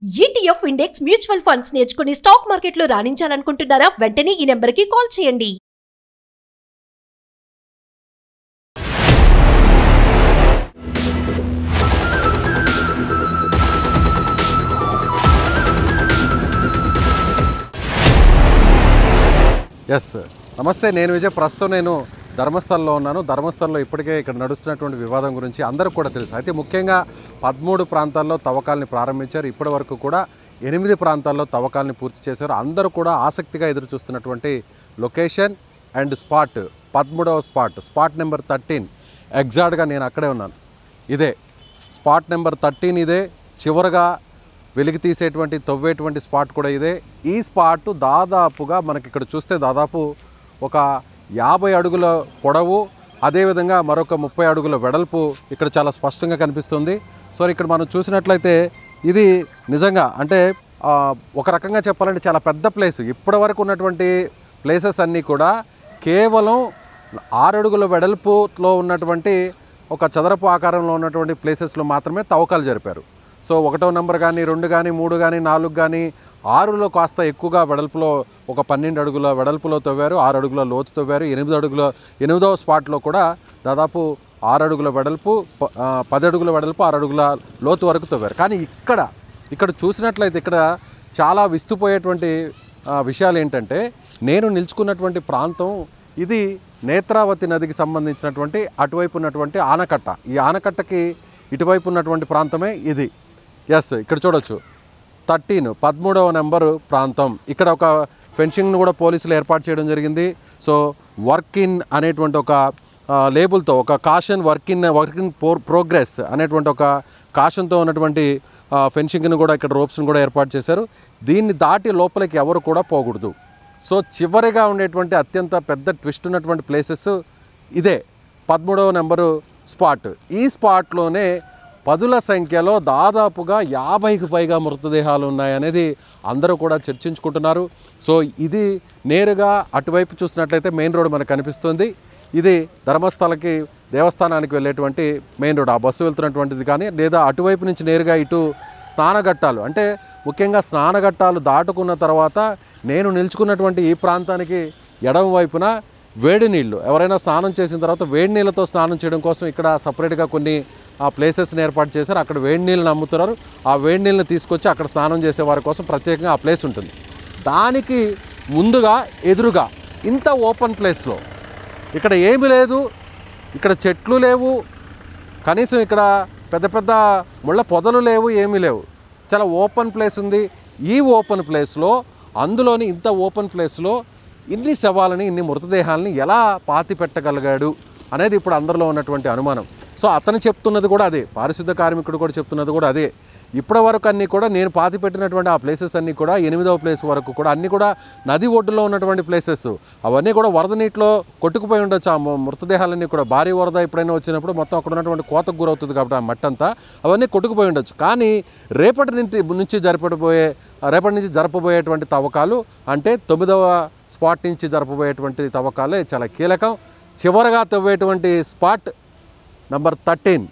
ETF index mutual funds నేర్చుకుని stock మార్కెట్లో రాణించాలనుకుంటున్నారా? వెంటనే ఈ నెంబర్కి కాల్ చేయండి. ఎస్ నమస్తే, నేను విజయ్. ప్రస్తుతం నేను ధర్మస్థలంలో ఉన్నాను. ధర్మస్థలంలో ఇప్పటికే ఇక్కడ నడుస్తున్నటువంటి వివాదం గురించి అందరికీ కూడా తెలుసు. అయితే ముఖ్యంగా 13 ప్రాంతాల్లో తవ్వకాలని ప్రారంభించారు. ఇప్పటి వరకు కూడా 8 ప్రాంతాల్లో తవ్వకాలని పూర్తి చేశారు. అందరూ కూడా ఆసక్తిగా ఎదురు చూస్తున్నటువంటి లొకేషన్ అండ్ స్పాట్ 13వ స్పాట్ నెంబర్ 13. ఎగ్జాక్ట్గా నేను అక్కడే ఉన్నాను. ఇదే స్పాట్ నెంబర్ 13. ఇదే చివరగా వెలికి తీసేటువంటి తవ్వేటువంటి స్పాట్ కూడా ఇదే. ఈ స్పాట్ దాదాపుగా మనకి ఇక్కడ చూస్తే దాదాపు ఒక 50 అడుగుల పొడవు, అదేవిధంగా మరొక 30 అడుగుల వెడల్పు ఇక్కడ చాలా స్పష్టంగా కనిపిస్తుంది. సో ఇక్కడ మనం చూసినట్లయితే ఇది నిజంగా అంటే ఒక రకంగా చెప్పాలంటే చాలా పెద్ద ప్లేస్. ఇప్పటి వరకు ఉన్నటువంటి ప్లేసెస్ అన్నీ కూడా కేవలం 6 అడుగుల వెడల్పులో ఉన్నటువంటి ఒక చదరపు ఆకారంలో ఉన్నటువంటి ప్లేసెస్లో మాత్రమే తవ్వకాలు జరిపారు. సో 1వ నెంబర్ కానీ 2 కానీ 3 కానీ 4 కానీ 6లో కాస్త ఎక్కువగా వెడల్పులో ఒక 12 అడుగుల వెడల్పులో తవ్వారు, 6 అడుగుల లోతు తవ్వారు. 8వ స్పాట్లో కూడా దాదాపు 6 అడుగుల వెడల్పు, 10 అడుగుల వెడల్పు, 6 అడుగుల లోతు వరకు తవ్వారు. కానీ ఇక్కడ చూసినట్లయితే ఇక్కడ చాలా విస్తుపోయేటువంటి విషయాలు ఏంటంటే, నేను నిలుచుకున్నటువంటి ప్రాంతం ఇది నేత్రావతి నదికి సంబంధించినటువంటి అటువైపు ఉన్నటువంటి ఆనకట్ట. ఈ ఆనకట్టకి ఇటువైపు ఉన్నటువంటి ప్రాంతమే ఇది. ఎస్, ఇక్కడ చూడొచ్చు 13వ నెంబరు ప్రాంతం. ఇక్కడ ఒక ఫెన్సింగ్ను కూడా పోలీసులు ఏర్పాటు చేయడం జరిగింది. సో వర్క్ ఇన్ అనేటువంటి ఒక లేబుల్తో ఒక కాషన్ వర్క్ ఇన్ ప్రోగ్రెస్ అనేటువంటి ఒక కాషన్తో ఉన్నటువంటి ఫెన్సింగ్ను కూడా ఇక్కడ రోప్స్ని కూడా ఏర్పాటు చేశారు. దీన్ని దాటి లోపలికి ఎవరు కూడా పోకూడదు. సో చివరిగా ఉండేటువంటి అత్యంత పెద్ద ట్విస్ట్ ఉన్నటువంటి ప్లేసెస్ ఇదే 13వ నెంబరు స్పాట్. ఈ స్పాట్లోనే పదుల సంఖ్యలో దాదాపుగా 50కి పైగా మృతదేహాలు ఉన్నాయనేది అందరూ కూడా చర్చించుకుంటున్నారు. సో ఇది నేరుగా అటువైపు చూసినట్లయితే మెయిన్ రోడ్ మనకు కనిపిస్తుంది. ఇది ధర్మస్థలకి దేవస్థానానికి వెళ్ళేటువంటి మెయిన్ రోడ్. ఆ బస్సు వెళ్తున్నటువంటిది కానీ, లేదా అటువైపు నుంచి నేరుగా ఇటు స్నానఘట్టాలు, అంటే ముఖ్యంగా స్నానఘట్టాలు దాటుకున్న తర్వాత నేను నిలుచుకున్నటువంటి ఈ ప్రాంతానికి ఎడమ వైపున వేడి నీళ్ళు, ఎవరైనా స్నానం చేసిన తర్వాత వేడి నీళ్ళతో స్నానం చేయడం కోసం ఇక్కడ సపరేట్గా కొన్ని ప్లేసెస్ని ఏర్పాటు చేశారు. అక్కడ వేడి నీళ్ళని అమ్ముతున్నారు. ఆ వేడి నీళ్ళని తీసుకొచ్చి అక్కడ స్నానం చేసే వారి కోసం ప్రత్యేకంగా ఆ ప్లేస్ ఉంటుంది. దానికి ముందుగా ఎదురుగా ఇంత ఓపెన్ ప్లేస్లో ఇక్కడ ఏమీ లేదు, ఇక్కడ చెట్లు లేవు, కనీసం ఇక్కడ పెద్ద పెద్ద ముళ్ళ పొదలు లేవు, ఏమీ లేవు. చాలా ఓపెన్ ప్లేస్ ఉంది. ఈ ఓపెన్ ప్లేస్లో, అందులోని ఇంత ఓపెన్ ప్లేస్లో ఇన్ని శవాలని, ఇన్ని మృతదేహాలని ఎలా పాతి పెట్టగలిగాడు అనేది ఇప్పుడు అందరిలో ఉన్నటువంటి అనుమానం. సో అతను చెప్తున్నది కూడా అదే, పారిశుద్ధ కార్మికుడు కూడా చెప్తున్నది కూడా అదే. ఇప్పటి వరకు అన్నీ కూడా నేను పాతి పెట్టినటువంటి ఆ ప్లేసెస్ అన్నీ కూడా 8వ ప్లేస్ వరకు కూడా అన్నీ కూడా నది ఒడ్డులో ఉన్నటువంటి ప్లేసెస్. అవన్నీ కూడా వరద నీటిలో కొట్టుకుపోయి ఉండొచ్చు. ఆ మృతదేహాలన్నీ కూడా భారీ వరద ఎప్పుడైనా వచ్చినప్పుడు మొత్తం అక్కడ ఉన్నటువంటి కోతకు గురవుతుంది కాబట్టి ఆ మట్టంతా అవన్నీ కొట్టుకుపోయి ఉండొచ్చు. కానీ రేపటి నుంచి జరపబోయేటువంటి తవ్వకాలు, అంటే 9వ స్పాట్ నుంచి జరపబోయేటువంటి తవ్వకాలే చాలా కీలకం. చివరగా తవ్వేటువంటి స్పాట్ నెంబర్ 13.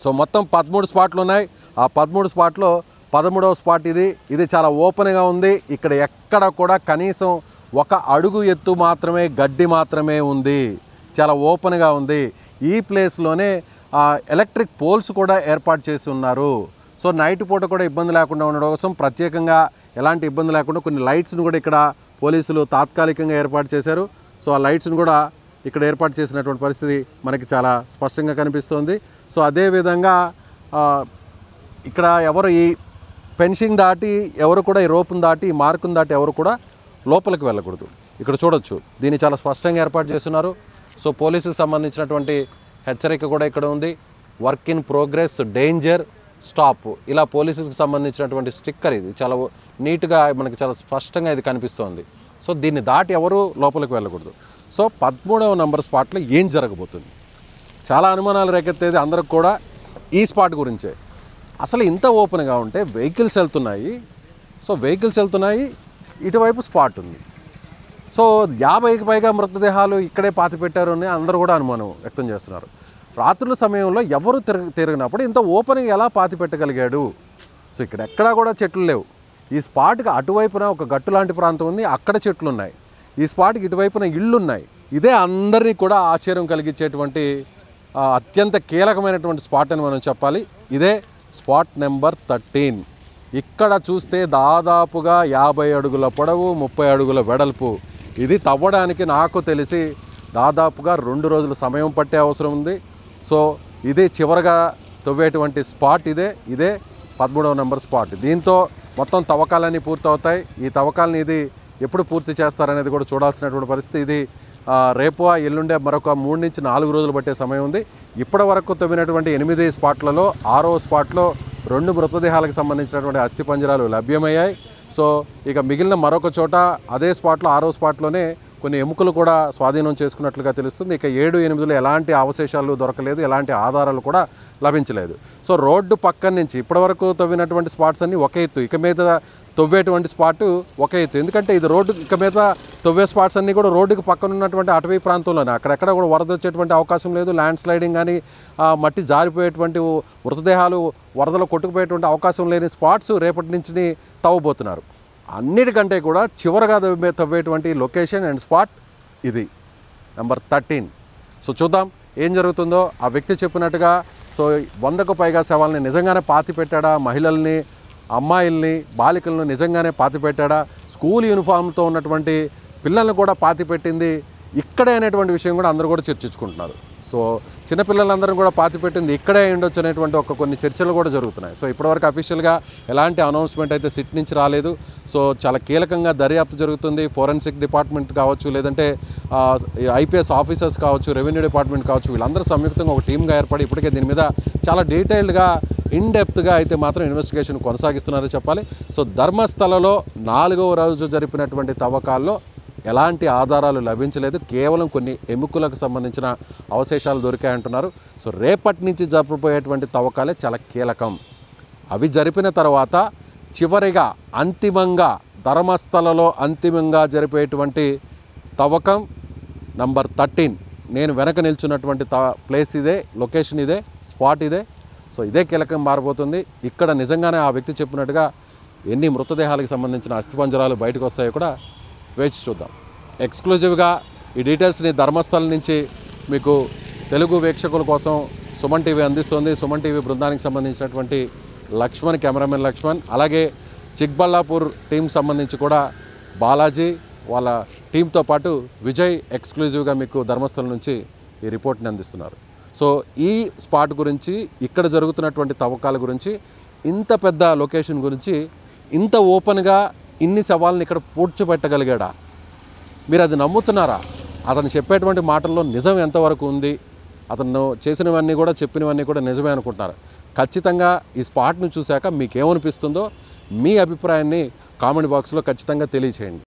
సో మొత్తం 13 స్పాట్లు ఉన్నాయి. ఆ 13 స్పాట్లో 13వ స్పాట్ ఇది చాలా ఓపెన్గా ఉంది. ఇక్కడ ఎక్కడ కూడా కనీసం 1 అడుగు ఎత్తు మాత్రమే, గడ్డి మాత్రమే ఉంది. చాలా ఓపెన్గా ఉంది. ఈ ప్లేస్లోనే ఎలక్ట్రిక్ పోల్స్ కూడా ఏర్పాటు చేసి ఉన్నారు. సో నైట్ పూట కూడా ఇబ్బంది లేకుండా ఉండడం కోసం ప్రత్యేకంగా ఎలాంటి ఇబ్బంది లేకుండా కొన్ని లైట్స్ను కూడా ఇక్కడ పోలీసులు తాత్కాలికంగా ఏర్పాటు చేశారు. సో ఆ లైట్స్ను కూడా ఇక్కడ ఏర్పాటు చేసినటువంటి పరిస్థితి మనకి చాలా స్పష్టంగా కనిపిస్తుంది. సో అదేవిధంగా ఇక్కడ ఎవరు ఈ ఫెన్సింగ్ దాటి ఎవరు కూడా, ఈ రోప్ను దాటి, ఈ మార్కును దాటి ఎవరు కూడా లోపలికి వెళ్ళకూడదు. ఇక్కడ చూడొచ్చు, దీన్ని చాలా స్పష్టంగా ఏర్పాటు చేస్తున్నారు. సో పోలీసుకు సంబంధించినటువంటి హెచ్చరిక కూడా ఇక్కడ ఉంది. Work in progress, danger, stop, ఇలా పోలీసులకు సంబంధించినటువంటి స్టిక్కర్. ఇది చాలా నీట్గా మనకి చాలా స్పష్టంగా ఇది కనిపిస్తోంది. సో దీన్ని దాటి ఎవరు లోపలికి వెళ్ళకూడదు. సో 13వ నెంబర్ స్పాట్లో ఏం జరగబోతుంది? చాలా అనుమానాలు రేకెత్తేది అందరికి కూడా ఈ స్పాట్ గురించే. అసలు ఇంత ఓపెన్గా ఉంటే వెహికల్స్ వెళ్తున్నాయి. సో వెహికల్స్ వెళ్తున్నాయి, ఇటువైపు స్పాట్ ఉంది. సో 50కి పైగా మృతదేహాలు ఇక్కడే పాతి పెట్టారు అని అందరూ కూడా అనుమానం వ్యక్తం చేస్తున్నారు. రాత్రుల సమయంలో ఎవరు తిరిగినప్పుడు ఇంత ఓపెన్గా ఎలా పాతి పెట్టగలిగాడు? సో ఇక్కడ ఎక్కడా కూడా చెట్లు లేవు. ఈ స్పాట్కి అటువైపున ఒక గట్టు లాంటి ప్రాంతం ఉంది, అక్కడ చెట్లు ఉన్నాయి. ఈ స్పాట్కి ఇటువైపున ఇళ్ళు ఉన్నాయి. ఇదే అందరినీ కూడా ఆశ్చర్యం కలిగించేటువంటి అత్యంత కీలకమైనటువంటి స్పాట్ అని మనం చెప్పాలి. ఇదే స్పాట్ నెంబర్ 13. ఇక్కడ చూస్తే దాదాపుగా 50 అడుగుల పొడవు, 30 అడుగుల వెడల్పు. ఇది తవ్వడానికి నాకు తెలిసి దాదాపుగా 2 రోజుల సమయం పట్టే అవసరం ఉంది. సో ఇది చివరగా తవ్వేటువంటి స్పాట్ ఇదే 13వ నెంబర్ స్పాట్. దీంతో మొత్తం తవ్వకాలన్నీ పూర్తవుతాయి. ఈ తవ్వకాలని ఇది ఎప్పుడు పూర్తి చేస్తారనేది కూడా చూడాల్సినటువంటి పరిస్థితి. ఇది రేపు ఎల్లుండే మరొక 3 నుంచి 4 రోజులు పట్టే సమయం ఉంది. ఇప్పటి వరకు తవ్వినటువంటి 8 స్పాట్లలో 6వ స్పాట్లో 2 మృతదేహాలకు సంబంధించినటువంటి అస్థిపంజరాలు లభ్యమయ్యాయి. సో ఇక మిగిలిన మరొక చోట అదే స్పాట్లో 6వ స్పాట్లోనే కొన్ని ఎముకలు కూడా స్వాధీనం చేసుకున్నట్లుగా తెలుస్తుంది. ఇక 7, 8లో ఎలాంటి అవశేషాలు దొరకలేదు, ఎలాంటి ఆధారాలు కూడా లభించలేదు. సో రోడ్డు పక్కన నుంచి ఇప్పటివరకు తవ్వినటువంటి స్పాట్స్ అన్నీ ఒక ఎత్తు, ఇక మీద తవ్వేటువంటి స్పాటు ఒక ఎత్తు. ఎందుకంటే ఇది రోడ్డు ఇక మీద తవ్వే స్పాట్స్ అన్నీ కూడా రోడ్డుకి పక్కన ఉన్నటువంటి అటవీ ప్రాంతంలోనే. అక్కడెక్కడ కూడా వరద వచ్చేటువంటి అవకాశం లేదు. ల్యాండ్ స్లైడింగ్ కానీ మట్టి జారిపోయేటువంటి మృతదేహాలు వరదలో కొట్టుకుపోయేటువంటి అవకాశం లేని స్పాట్స్ రేపటి నుంచి తవ్వబోతున్నారు. అన్నిటికంటే కూడా చివరగా తవ్వేటువంటి లొకేషన్ అండ్ స్పాట్ ఇది నెంబర్ 13. సో చూద్దాం ఏం జరుగుతుందో. ఆ వ్యక్తి చెప్పినట్టుగా సో 100కు పైగా శవాలని నిజంగానే పాతి పెట్టాడా, మహిళల్ని, అమ్మాయిల్ని, బాలికలను నిజంగానే పాతి పెట్టాడా, స్కూల్ యూనిఫామ్తో ఉన్నటువంటి పిల్లల్ని కూడా పాతి పెట్టింది ఇక్కడే అనేటువంటి విషయం కూడా అందరూ కూడా చర్చించుకుంటున్నారు. సో చిన్నపిల్లలందరూ కూడా పాతి పెట్టింది ఇక్కడే ఉండొచ్చు అనేటువంటి కొన్ని చర్చలు కూడా జరుగుతున్నాయి. సో ఇప్పటివరకు అఫీషియల్గా ఎలాంటి అనౌన్స్మెంట్ అయితే సిట్ నుంచి రాలేదు. సో చాలా కీలకంగా దర్యాప్తు జరుగుతుంది. ఫోరెన్సిక్ డిపార్ట్మెంట్ కావచ్చు, లేదంటే ఐపీఎస్ ఆఫీసర్స్ కావచ్చు, రెవెన్యూ డిపార్ట్మెంట్ కావచ్చు, వీళ్ళందరూ సంయుక్తంగా ఒక టీమ్గా ఏర్పడి ఇప్పటికే దీని మీద చాలా డీటెయిల్డ్గా ఇన్డెప్త్గా అయితే మాత్రం ఇన్వెస్టిగేషన్ కొనసాగిస్తున్నారని చెప్పాలి. సో ధర్మస్థలలో 4వ రోజు జరిపినటువంటి తవ్వకాల్లో ఎలాంటి ఆధారాలు లభించలేదు. కేవలం కొన్ని ఎముకలకు సంబంధించిన అవశేషాలు దొరికాయంటున్నారు. సో రేపటి నుంచి జరపబోయేటువంటి తవ్వకాలే చాలా కీలకం. అవి జరిపిన తర్వాత చివరిగా అంతిమంగా ధర్మస్థలలో అంతిమంగా జరిపేటువంటి తవ్వకం నంబర్ 13. నేను వెనక నిల్చున్నటువంటి ప్లేస్ ఇదే, లొకేషన్ ఇదే, స్పాట్ ఇదే. సో ఇదే కీలకం మారిపోతుంది. ఇక్కడ నిజంగానే ఆ వ్యక్తి చెప్పినట్టుగా ఎన్ని మృతదేహాలకు సంబంధించిన అస్థిపంజరాలు బయటకు వస్తాయో కూడా వేచి చూద్దాం. ఎక్స్క్లూజివ్గా ఈ డీటెయిల్స్ని ధర్మస్థలం నుంచి మీకు తెలుగు వీక్షకుల కోసం సుమన్ టీవీ అందిస్తుంది. సుమన్ టీవీ బృందానికి సంబంధించినటువంటి లక్ష్మణ్, కెమెరామెన్ లక్ష్మణ్, అలాగే చిక్బల్లాపూర్ టీం సంబంధించి కూడా బాలాజీ, వాళ్ళ టీంతో పాటు విజయ్ ఎక్స్క్లూజివ్గా మీకు ధర్మస్థలం నుంచి ఈ రిపోర్ట్ని అందిస్తున్నారు. సో ఈ స్పాట్ గురించి, ఇక్కడ జరుగుతున్నటువంటి తవ్వకాల గురించి, ఇంత పెద్ద లొకేషన్ గురించి ఇంత ఓపెన్గా ఇన్ని సవాళ్ళని ఇక్కడ పూడ్చిపెట్టగలిగాడా? మీరు అది నమ్ముతున్నారా? అతను చెప్పేటువంటి మాటల్లో నిజం ఎంతవరకు ఉంది? అతను చేసినవన్నీ కూడా, చెప్పినవన్నీ కూడా నిజమే అనుకుంటున్నారు? ఖచ్చితంగా ఈ స్పాట్ను చూశాక మీకేమనిపిస్తుందో మీ అభిప్రాయాన్ని కామెంట్ బాక్స్లో ఖచ్చితంగా తెలియచేయండి.